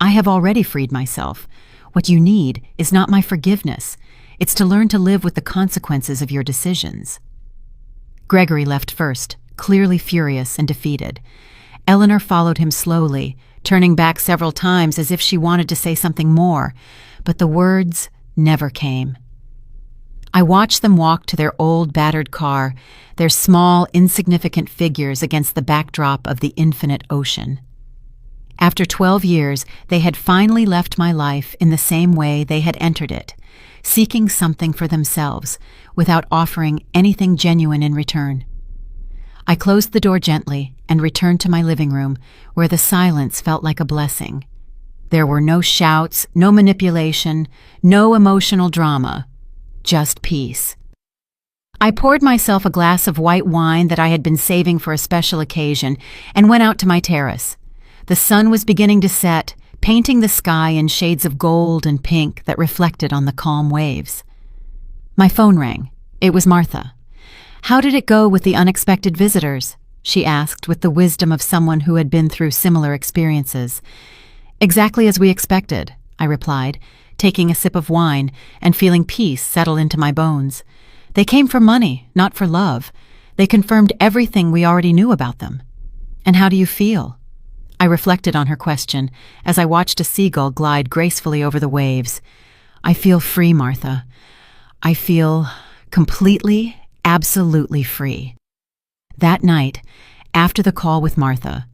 I have already freed myself. What you need is not my forgiveness. It's to learn to live with the consequences of your decisions." Gregory left first, clearly furious and defeated. Eleanor followed him slowly, turning back several times as if she wanted to say something more, but the words never came. I watched them walk to their old, battered car, their small, insignificant figures against the backdrop of the infinite ocean. After 12 years, they had finally left my life in the same way they had entered it, seeking something for themselves, without offering anything genuine in return. I closed the door gently and returned to my living room, where the silence felt like a blessing. There were no shouts, no manipulation, no emotional drama, just peace. I poured myself a glass of white wine that I had been saving for a special occasion and went out to my terrace. The sun was beginning to set, painting the sky in shades of gold and pink that reflected on the calm waves. My phone rang. It was Martha. "How did it go with the unexpected visitors?" she asked with the wisdom of someone who had been through similar experiences. "Exactly as we expected," I replied, taking a sip of wine and feeling peace settle into my bones. "They came for money, not for love. They confirmed everything we already knew about them." "And how do you feel?" I reflected on her question as I watched a seagull glide gracefully over the waves. "I feel free, Martha. I feel completely, absolutely free." That night, after the call with Martha,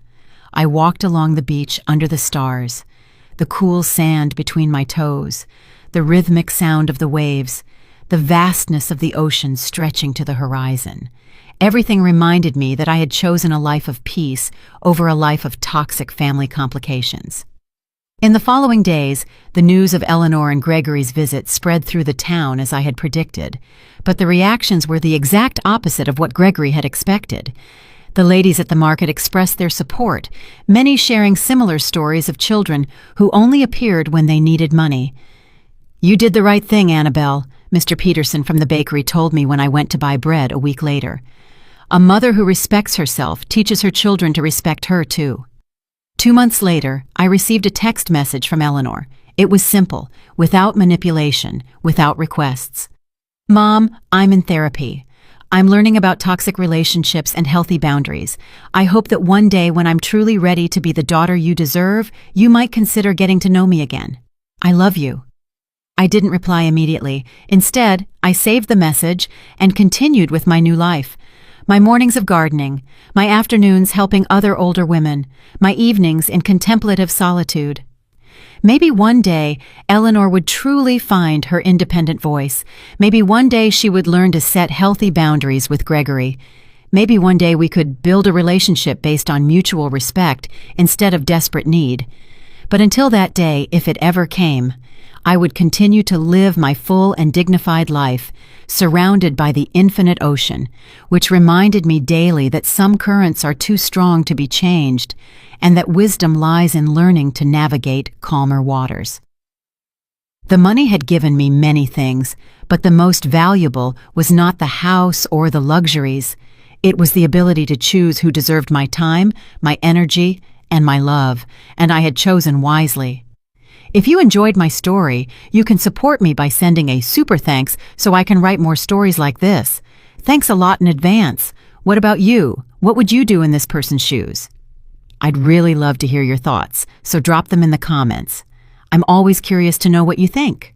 I walked along the beach under the stars, the cool sand between my toes, the rhythmic sound of the waves, the vastness of the ocean stretching to the horizon. Everything reminded me that I had chosen a life of peace over a life of toxic family complications. In the following days, the news of Eleanor and Gregory's visit spread through the town as I had predicted, but the reactions were the exact opposite of what Gregory had expected. The ladies at the market expressed their support, many sharing similar stories of children who only appeared when they needed money. "You did the right thing, Annabelle," Mr. Peterson from the bakery told me when I went to buy bread a week later. "A mother who respects herself teaches her children to respect her, too." 2 months later, I received a text message from Eleanor. It was simple, without manipulation, without requests. "Mom, I'm in therapy. I'm learning about toxic relationships and healthy boundaries. I hope that one day when I'm truly ready to be the daughter you deserve, you might consider getting to know me again. I love you." I didn't reply immediately. Instead, I saved the message and continued with my new life. My mornings of gardening, my afternoons helping other older women, my evenings in contemplative solitude. Maybe one day, Eleanor would truly find her independent voice. Maybe one day she would learn to set healthy boundaries with Gregory. Maybe one day we could build a relationship based on mutual respect instead of desperate need. But until that day, if it ever came, I would continue to live my full and dignified life, surrounded by the infinite ocean, which reminded me daily that some currents are too strong to be changed, and that wisdom lies in learning to navigate calmer waters. The money had given me many things, but the most valuable was not the house or the luxuries. It was the ability to choose who deserved my time, my energy, and my love, and I had chosen wisely. If you enjoyed my story, you can support me by sending a super thanks so I can write more stories like this. Thanks a lot in advance. What about you? What would you do in this person's shoes? I'd really love to hear your thoughts, so drop them in the comments. I'm always curious to know what you think.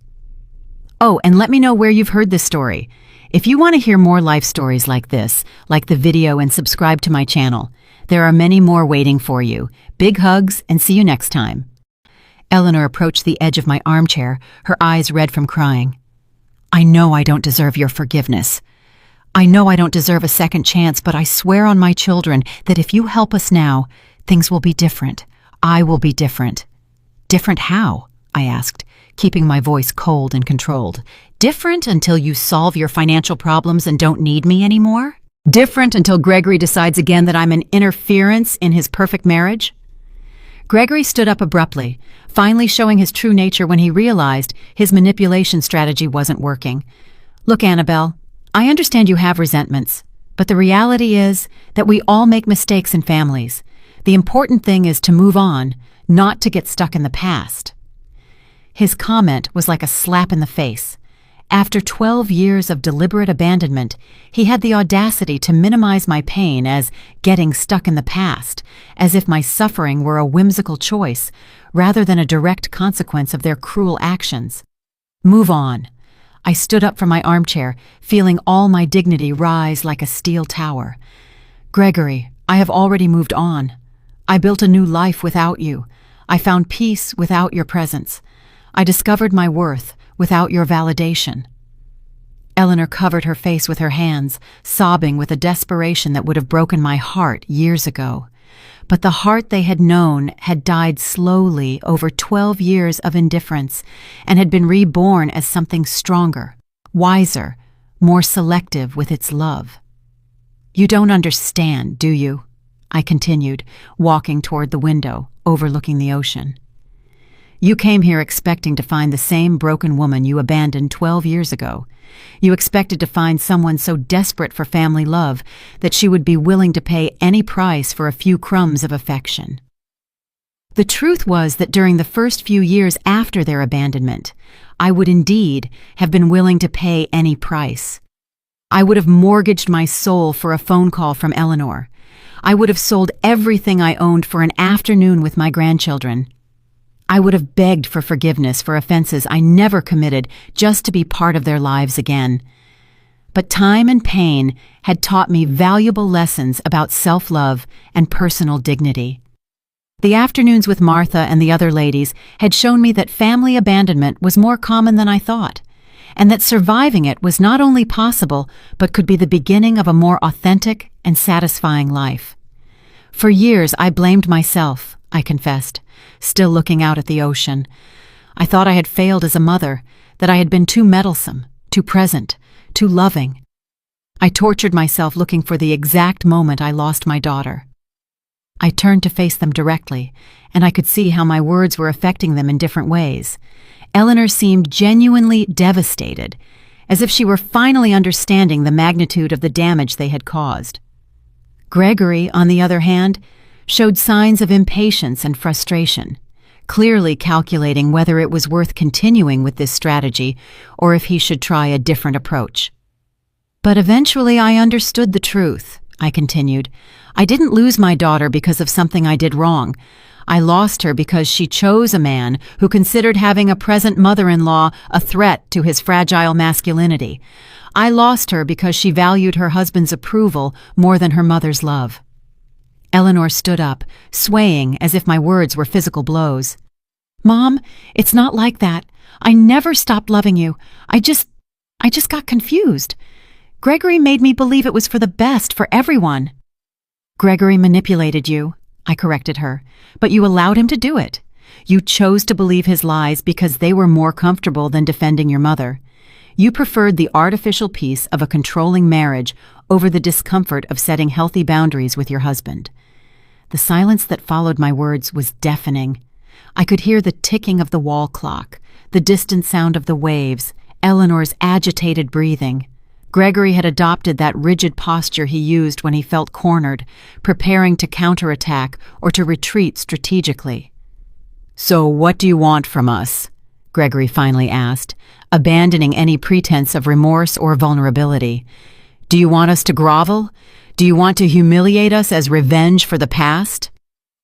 Oh, and let me know where you've heard this story. If you want to hear more life stories like this, like the video and subscribe to my channel. There are many more waiting for you. Big hugs and see you next time. Eleanor approached the edge of my armchair, her eyes red from crying. "I know I don't deserve your forgiveness. I know I don't deserve a second chance, but I swear on my children that if you help us now, things will be different. I will be different." "Different how?" I asked, keeping my voice cold and controlled. "Different until you solve your financial problems and don't need me anymore?" Different until Gregory decides again that I'm an interference in his perfect marriage? Gregory stood up abruptly, finally showing his true nature when he realized his manipulation strategy wasn't working. Look, Annabelle, I understand you have resentments, but the reality is that we all make mistakes in families. The important thing is to move on, not to get stuck in the past. His comment was like a slap in the face. After 12 years of deliberate abandonment, he had the audacity to minimize my pain as getting stuck in the past, as if my suffering were a whimsical choice rather than a direct consequence of their cruel actions. Move on. I stood up from my armchair, feeling all my dignity rise like a steel tower. Gregory, I have already moved on. I built a new life without you. I found peace without your presence. I discovered my worth without your validation. Eleanor covered her face with her hands, sobbing with a desperation that would have broken my heart years ago. But the heart they had known had died slowly over 12 years of indifference and had been reborn as something stronger, wiser, more selective with its love. You don't understand, do you? I continued, walking toward the window, overlooking the ocean. You came here expecting to find the same broken woman you abandoned 12 years ago. You expected to find someone so desperate for family love that she would be willing to pay any price for a few crumbs of affection. The truth was that during the first few years after their abandonment, I would indeed have been willing to pay any price. I would have mortgaged my soul for a phone call from Eleanor. I would have sold everything I owned for an afternoon with my grandchildren. I would have begged for forgiveness for offenses I never committed just to be part of their lives again. But time and pain had taught me valuable lessons about self-love and personal dignity. The afternoons with Martha and the other ladies had shown me that family abandonment was more common than I thought, and that surviving it was not only possible but could be the beginning of a more authentic and satisfying life. For years I blamed myself, I confessed, still looking out at the ocean. I thought I had failed as a mother, that I had been too meddlesome, too present, too loving. I tortured myself looking for the exact moment I lost my daughter. I turned to face them directly, and I could see how my words were affecting them in different ways. Eleanor seemed genuinely devastated, as if she were finally understanding the magnitude of the damage they had caused. Gregory, on the other hand, showed signs of impatience and frustration, clearly calculating whether it was worth continuing with this strategy or if he should try a different approach. But eventually I understood the truth, I continued. I didn't lose my daughter because of something I did wrong. I lost her because she chose a man who considered having a present mother-in-law a threat to his fragile masculinity. I lost her because she valued her husband's approval more than her mother's love. Eleanor stood up, swaying as if my words were physical blows. Mom, it's not like that. I never stopped loving you. I just got confused. Gregory made me believe it was for the best for everyone. Gregory manipulated you, I corrected her, but you allowed him to do it. You chose to believe his lies because they were more comfortable than defending your mother. You preferred the artificial peace of a controlling marriage over the discomfort of setting healthy boundaries with your husband. The silence that followed my words was deafening. I could hear the ticking of the wall clock, the distant sound of the waves, Eleanor's agitated breathing. Gregory had adopted that rigid posture he used when he felt cornered, preparing to counterattack or to retreat strategically. So what do you want from us? Gregory finally asked, abandoning any pretense of remorse or vulnerability. Do you want us to grovel? Do you want to humiliate us as revenge for the past?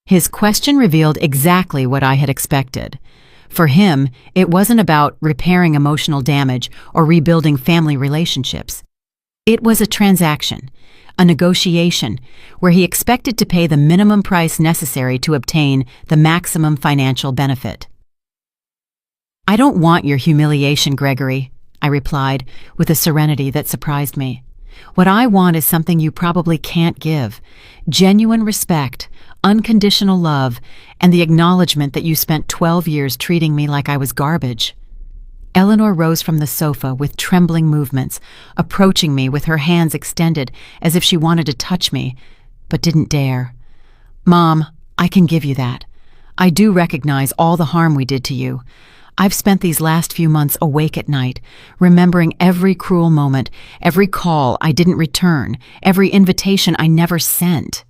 His question revealed exactly what I had expected. For him, it wasn't about repairing emotional damage or rebuilding family relationships. It was a transaction, a negotiation, where he expected to pay the minimum price necessary to obtain the maximum financial benefit. I don't want your humiliation, Gregory, I replied with a serenity that surprised me. What I want is something you probably can't give: genuine respect, unconditional love, and the acknowledgement that you spent 12 years treating me like I was garbage. Eleanor rose from the sofa with trembling movements, approaching me with her hands extended as if she wanted to touch me, but didn't dare. "Mom, I can give you that. I do recognize all the harm we did to you. I've spent these last few months awake at night, remembering every cruel moment, every call I didn't return, every invitation I never sent."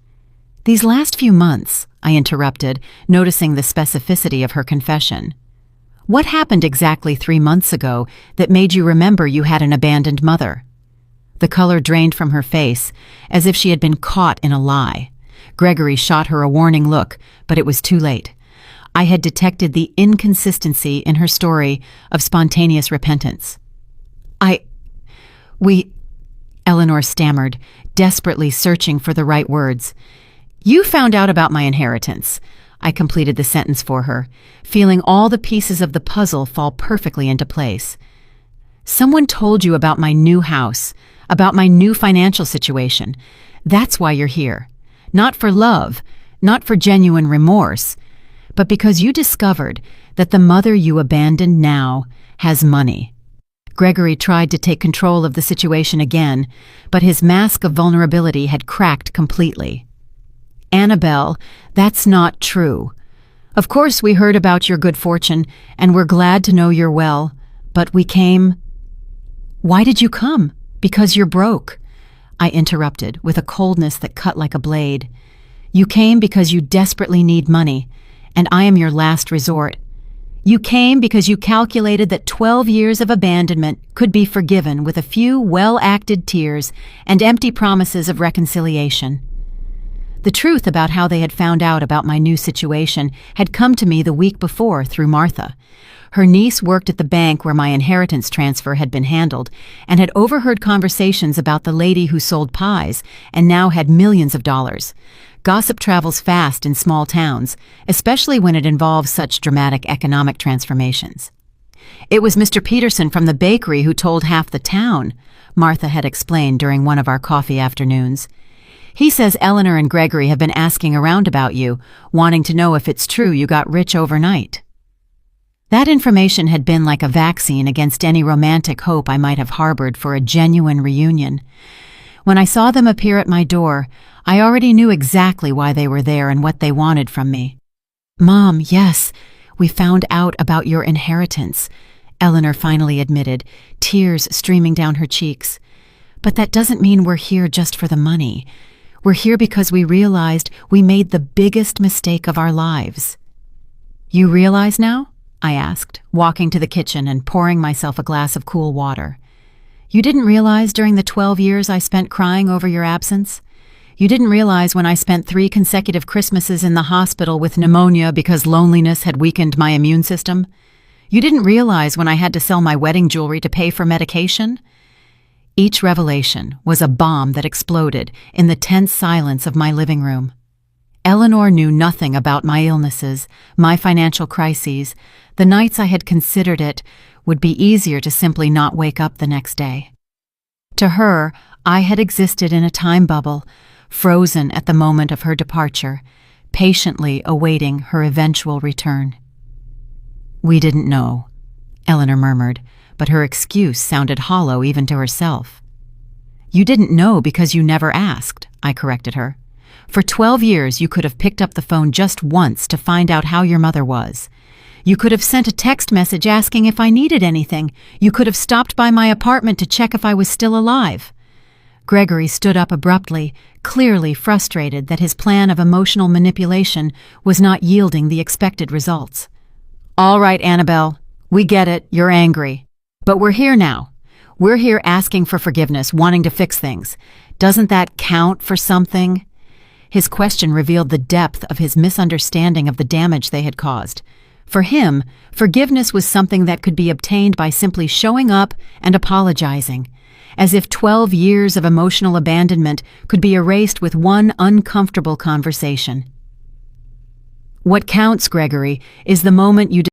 "These last few months," I interrupted, noticing the specificity of her confession. "What happened exactly 3 months ago that made you remember you had an abandoned mother?" The color drained from her face, as if she had been caught in a lie. Gregory shot her a warning look, but it was too late. I had detected the inconsistency in her story of spontaneous repentance. We, Eleanor stammered, desperately searching for the right words. "You found out about my inheritance." I completed the sentence for her, feeling all the pieces of the puzzle fall perfectly into place. "Someone told you about my new house, about my new financial situation. That's why you're here. Not for love, not for genuine remorse, but because you discovered that the mother you abandoned now has money." Gregory tried to take control of the situation again, but his mask of vulnerability had cracked completely. "Annabelle, that's not true. Of course we heard about your good fortune, and we're glad to know you're well, but we came—" "Why did you come? Because you're broke," I interrupted with a coldness that cut like a blade. "You came because you desperately need money, and I am your last resort. You came because you calculated that 12 years of abandonment could be forgiven with a few well-acted tears and empty promises of reconciliation." The truth about how they had found out about my new situation had come to me the week before through Martha. Her niece worked at the bank where my inheritance transfer had been handled and had overheard conversations about the lady who sold pies and now had millions of dollars. Gossip travels fast in small towns, especially when it involves such dramatic economic transformations. "It was Mr. Peterson from the bakery who told half the town," Martha had explained during one of our coffee afternoons. "He says Eleanor and Gregory have been asking around about you, wanting to know if it's true you got rich overnight." That information had been like a vaccine against any romantic hope I might have harbored for a genuine reunion. When I saw them appear at my door, I already knew exactly why they were there and what they wanted from me. "Mom, yes, we found out about your inheritance," Eleanor finally admitted, tears streaming down her cheeks. "But that doesn't mean we're here just for the money. We're here because we realized we made the biggest mistake of our lives." "You realize now?" I asked, walking to the kitchen and pouring myself a glass of cool water. "You didn't realize during the 12 years I spent crying over your absence? You didn't realize when I spent 3 consecutive Christmases in the hospital with pneumonia because loneliness had weakened my immune system? You didn't realize when I had to sell my wedding jewelry to pay for medication?" Each revelation was a bomb that exploded in the tense silence of my living room. Eleanor knew nothing about my illnesses, my financial crises. The nights I had considered it would be easier to simply not wake up the next day. To her, I had existed in a time bubble, frozen at the moment of her departure, patiently awaiting her eventual return. "We didn't know," Eleanor murmured, but her excuse sounded hollow even to herself. "You didn't know because you never asked," I corrected her. "For 12 years you could have picked up the phone just once to find out how your mother was. You could have sent a text message asking if I needed anything. You could have stopped by my apartment to check if I was still alive." Gregory stood up abruptly, clearly frustrated that his plan of emotional manipulation was not yielding the expected results. "All right, Annabelle, we get it, you're angry. But we're here now. We're here asking for forgiveness, wanting to fix things. Doesn't that count for something?" His question revealed the depth of his misunderstanding of the damage they had caused. For him, forgiveness was something that could be obtained by simply showing up and apologizing, as if 12 years of emotional abandonment could be erased with one uncomfortable conversation. "What counts, Gregory, is the moment you